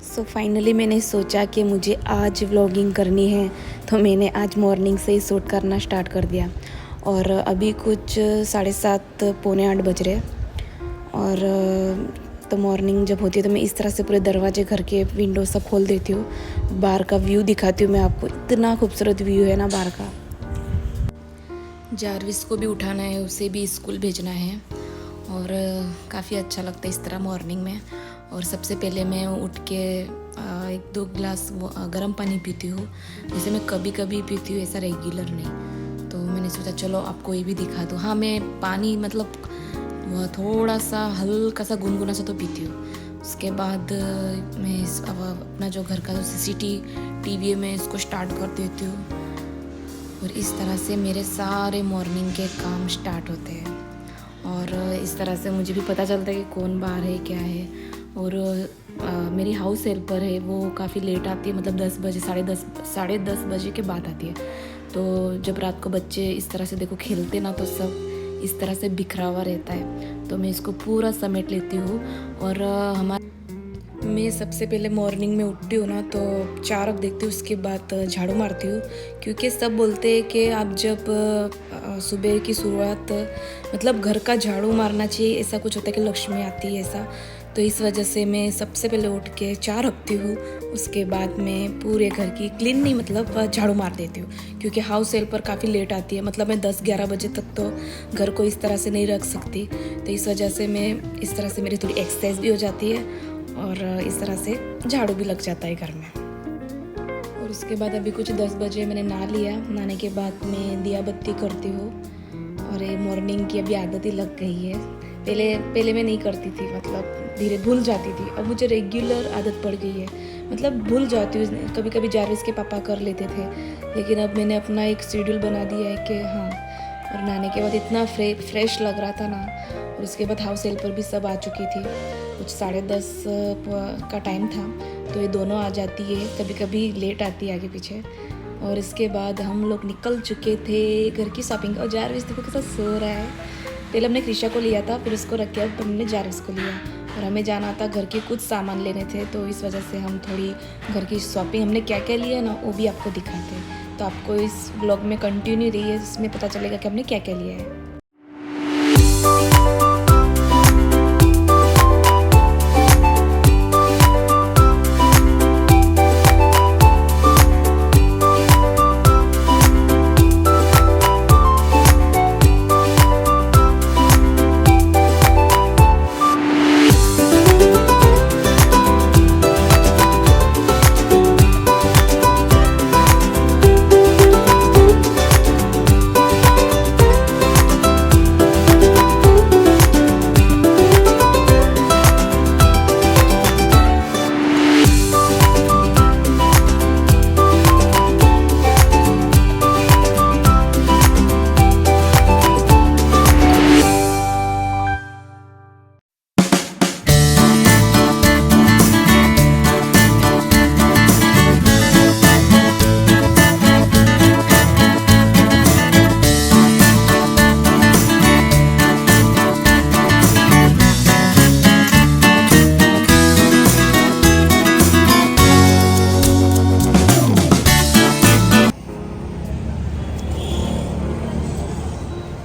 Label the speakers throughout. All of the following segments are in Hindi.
Speaker 1: सो फाइनली मैंने सोचा कि मुझे आज व्लॉगिंग करनी है, तो मैंने आज मॉर्निंग से ही शूट करना स्टार्ट कर दिया। और अभी कुछ 7:30 पौने 8 बज रहे हैं। और तो मॉर्निंग जब होती है तो मैं इस तरह से पूरे दरवाजे, घर के विंडो सब खोल देती हूँ। बाहर का व्यू दिखाती हूँ मैं आपको, इतना खूबसूरत व्यू है ना बाहर का। जारविस को भी उठाना है, उसे भी स्कूल भेजना है और काफ़ी अच्छा लगता है इस तरह मॉर्निंग में। और सबसे पहले मैं उठ के 1-2 गिलास गर्म पानी पीती हूँ, जैसे मैं कभी कभी पीती हूँ, ऐसा रेगुलर नहीं। तो मैंने सोचा चलो आपको ये भी दिखा दूँ। हाँ, मैं पानी मतलब थोड़ा सा हल्का सा गुनगुना सा तो पीती हूँ। उसके बाद मैं अब अपना जो घर का जो CCTV है मैं इसको स्टार्ट कर देती हूँ और इस तरह से मेरे सारे मॉर्निंग के काम स्टार्ट होते हैं। और इस तरह से मुझे भी पता चलता है कि कौन बाहर है, क्या है। और मेरी हाउस हेल्पर है, वो काफ़ी लेट आती है, मतलब 10 बजे, 10:30 बजे के बाद आती है। तो जब रात को बच्चे इस तरह से देखो खेलते ना, तो सब इस तरह से बिखरा हुआ रहता है, तो मैं इसको पूरा समेट लेती हूँ। और मैं सबसे पहले मॉर्निंग में उठती हूँ ना, तो चार देखती हूँ, उसके बाद झाड़ू मारती हूँ। क्योंकि सब बोलते हैं कि आप जब सुबह की शुरुआत मतलब घर का झाड़ू मारना चाहिए, ऐसा कुछ होता है कि लक्ष्मी आती है ऐसा। तो इस वजह से मैं सबसे पहले उठ के चाय रखती हूँ, उसके बाद मैं पूरे घर की क्लीन नहीं मतलब झाड़ू मार देती हूँ। क्योंकि हाउस हेल्पर काफ़ी लेट आती है, मतलब मैं 10-11 बजे तक तो घर को इस तरह से नहीं रख सकती। तो इस वजह से मैं इस तरह से मेरी थोड़ी एक्सरसाइज भी हो जाती है और इस तरह से झाड़ू भी लग जाता है घर में। और उसके बाद अभी कुछ 10 बजे मैंने नहा लिया। नहाने के बाद मैं दिया बत्ती करती हूँ और ये मॉर्निंग की अभी आदत ही लग गई है। पहले मैं नहीं करती थी, मतलब धीरे भूल जाती थी। अब मुझे रेगुलर आदत पड़ गई है, मतलब भूल जाती हूँ। कभी कभी जारविस के पापा कर लेते थे, लेकिन अब मैंने अपना एक शेड्यूल बना दिया है कि हाँ। और नहाने के बाद इतना फ्रेश लग रहा था ना। और उसके बाद हाउस हेल्पर भी सब आ चुकी थी, कुछ 10:30 का टाइम था। तो ये दोनों आ जाती है, कभी कभी लेट आती है आगे पीछे। और इसके बाद हम लोग निकल चुके थे घर की शॉपिंग। और जारविस देखो कैसा सो रहा है। पहले हमने क्रिशा को लिया था, फिर उसको रख के अब हमने जारविस को लिया। और हमें जाना था, घर के कुछ सामान लेने थे, तो इस वजह से हम थोड़ी घर की शॉपिंग, हमने क्या क्या लिया ना वो भी आपको दिखाते हैं। तो आपको इस ब्लॉग में कंटिन्यू रही है, इसमें पता चलेगा कि हमने क्या क्या लिया है।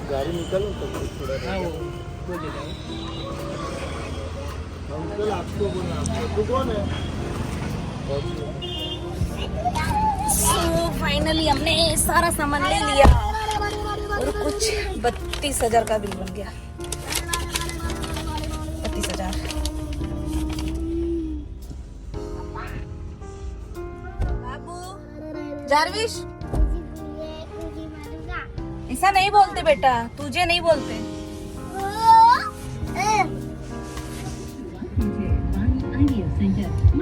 Speaker 2: गाड़ी निकलो तो थोड़ा बोल अंकल आपको बोला, आपको कौन है?
Speaker 1: सो फाइनली हमने सारा सामान ले लिया और कुछ 32,000 का बिल बन गया। 32,000। बाबू, जारविश ऐसा नहीं बोलते बेटा, तुझे नहीं बोलते।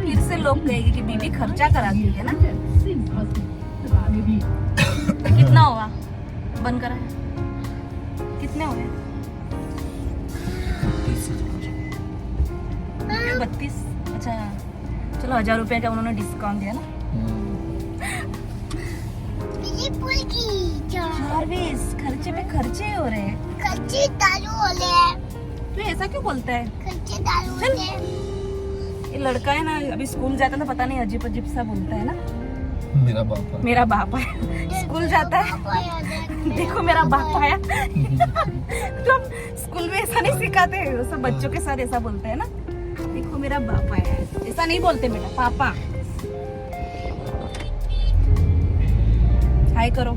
Speaker 1: फिर से लोग कहेंगे कि बीबी खर्चा कराती है ना। कितना हुआ? बंद करा है, कितने हो गए? 32। अच्छा चलो, 1000 रुपए का उन्होंने डिस्काउंट दिया ना। जारविस, खर्चे पे खर्चे हो रहे हैं।
Speaker 3: खर्चे दारू हो रहे हैं।
Speaker 1: तू ऐसा क्यों बोलता है?
Speaker 3: खर्चे दारू हो रहे हैं।
Speaker 1: ये लड़का है ना, अभी स्कूल जाता है तो पता नहीं अजीब अजीब सा बोलता है ना।
Speaker 2: मेरा बाप है।
Speaker 1: मेरा बाप है, स्कूल जाता है। देखो मेरा बाप आया। तो स्कूल में ऐसा नहीं सिखाते, सब बच्चों के साथ ऐसा बोलते हैं ना। देखो मेरा बाप आया है, ऐसा नहीं बोलते बेटा, पापा। हाय करो।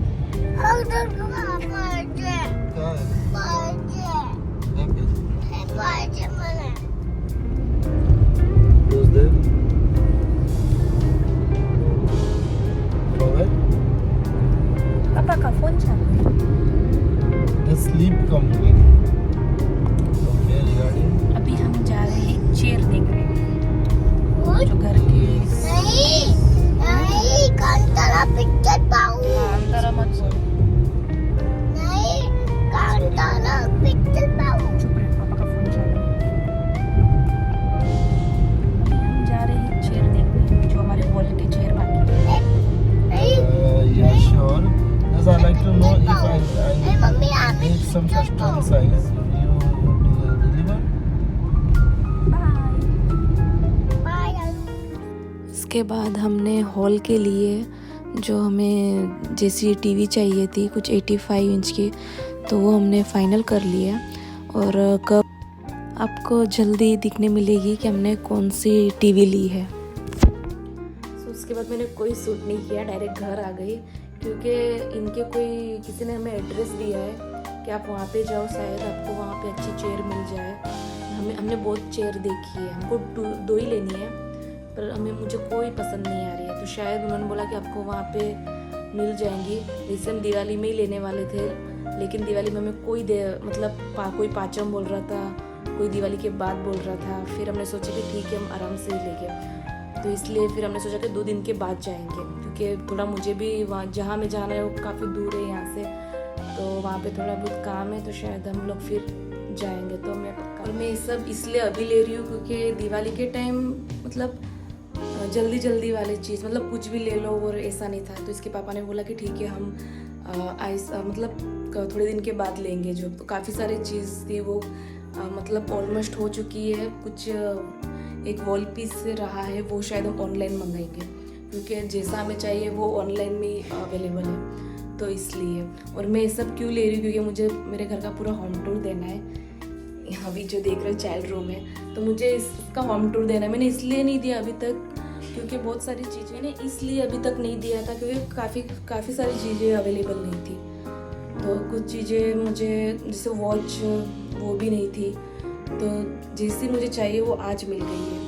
Speaker 2: Who's there? Robert?
Speaker 1: पापा का फोन चालू है।
Speaker 2: The sleep company. Okay, regarding.
Speaker 1: अभी हम जा रहे हैं चेयर देखने, जो घर के
Speaker 3: कांतारा पिक्चर पाऊं
Speaker 1: अंदर मत बोल।
Speaker 3: नहीं कांतारा पिक्चर पाऊं
Speaker 1: चुप रहे, पापा का फोन चालू है। अभी हम जा रहे हैं चेयर देखने, जो हमारे वॉल के चेयर बाकी है।
Speaker 3: नहीं
Speaker 2: Yeah, sure. Yes, I'd like to know if I
Speaker 3: mummy आप
Speaker 2: need some custom size. You deliver?
Speaker 3: Bye
Speaker 1: इसके बाद हमने हॉल के लिए जो हमें जैसी टीवी चाहिए थी, कुछ 85 इंच की, तो वो हमने फाइनल कर लिया। और कब आपको जल्दी दिखने मिलेगी कि हमने कौन सी टीवी ली है। तो उसके बाद मैंने कोई सूट नहीं किया, डायरेक्ट घर आ गई, क्योंकि इनके कोई किसी ने हमें एड्रेस दिया है कि आप वहाँ पे जाओ, शायद आपको वहाँ पे अच्छी चेयर मिल जाए। हमने बहुत चेयर देखी है, हमको दो ही लेनी है, पर मुझे कोई पसंद नहीं आ रही है। तो शायद उन्होंने बोला कि आपको वहाँ पे मिल जाएंगी। जैसे हम दिवाली में ही लेने वाले थे, लेकिन दिवाली में हमें कोई कोई पाचम बोल रहा था, कोई दिवाली के बाद बोल रहा था। फिर हमने सोचा कि ठीक है, हम आराम से ही लेंगे। तो इसलिए फिर हमने सोचा कि 2 दिन के बाद जाएंगे, क्योंकि थोड़ा मुझे भी वहाँ जहाँ में जाना है वो काफ़ी दूर है यहाँ से, तो वहाँ पे थोड़ा बहुत काम है, तो शायद हम लोग फिर जाएंगे। तो मैं ये सब इसलिए अभी ले रही हूँ क्योंकि दिवाली के टाइम मतलब जल्दी वाली चीज़, मतलब कुछ भी ले लो, और ऐसा नहीं था। तो इसके पापा ने बोला कि ठीक है, हम मतलब थोड़े दिन के बाद लेंगे। जो तो काफ़ी सारी चीज़ थी वो मतलब ऑलमोस्ट हो चुकी है। कुछ एक वॉल पीस रहा है, वो शायद हम ऑनलाइन मंगाएंगे, क्योंकि जैसा हमें चाहिए वो ऑनलाइन में अवेलेबल है। तो इसलिए, और मैं ये सब क्यों ले रही हूँ, क्योंकि मुझे मेरे घर का पूरा होम टूर देना है। अभी जो देख रहे हो चाइल्ड रूम है, तो मुझे इसका होम टूर देना है। मैंने इसलिए नहीं दिया अभी तक क्योंकि बहुत सारी चीज़ें ने इसलिए अभी तक नहीं दिया था, क्योंकि काफ़ी सारी चीज़ें अवेलेबल नहीं थी। तो कुछ चीज़ें मुझे जैसे वॉच वो भी नहीं थी, तो जैसी मुझे चाहिए वो आज मिल गई है।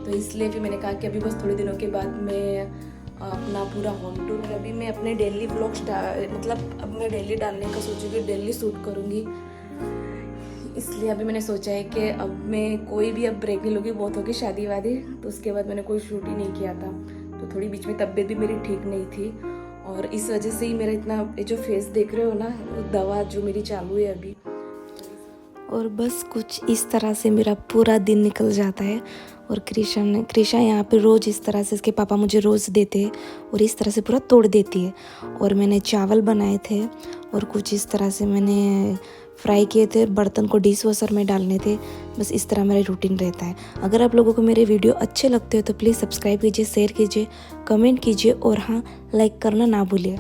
Speaker 1: तो इसलिए फिर मैंने कहा कि अभी बस थोड़े दिनों के बाद मैं अपना पूरा होम टूर, और अभी मैं अपने डेली व्लॉग्स मतलब अब मैं डेली डालने का सोचूंगी, डेली शूट करूँगी। इसलिए अभी मैंने सोचा है कि अब मैं कोई भी अब ब्रेक नहीं लूँगी, बहुत होगी शादी वादी, तो उसके बाद मैंने कोई शूट ही नहीं किया था। तो थोड़ी बीच में तबीयत भी मेरी ठीक नहीं थी, और इस वजह से ही मेरा इतना ये जो फेस देख रहे हो ना, वो दवा जो मेरी चालू है अभी। और बस कुछ इस तरह से मेरा पूरा दिन निकल जाता है। और कृषा यहाँ पे रोज़ इस तरह से इसके पापा मुझे रोज़ देते हैं, और इस तरह से पूरा तोड़ देती है। और मैंने चावल बनाए थे, और कुछ इस तरह से मैंने फ्राई किए थे, बर्तन को डिश वॉशर में डालने थे। बस इस तरह मेरा रूटीन रहता है। अगर आप लोगों को मेरे वीडियो अच्छे लगते हो तो प्लीज़ सब्सक्राइब कीजिए, शेयर कीजिए, कमेंट कीजिए, और हाँ, लाइक करना ना भूलिए।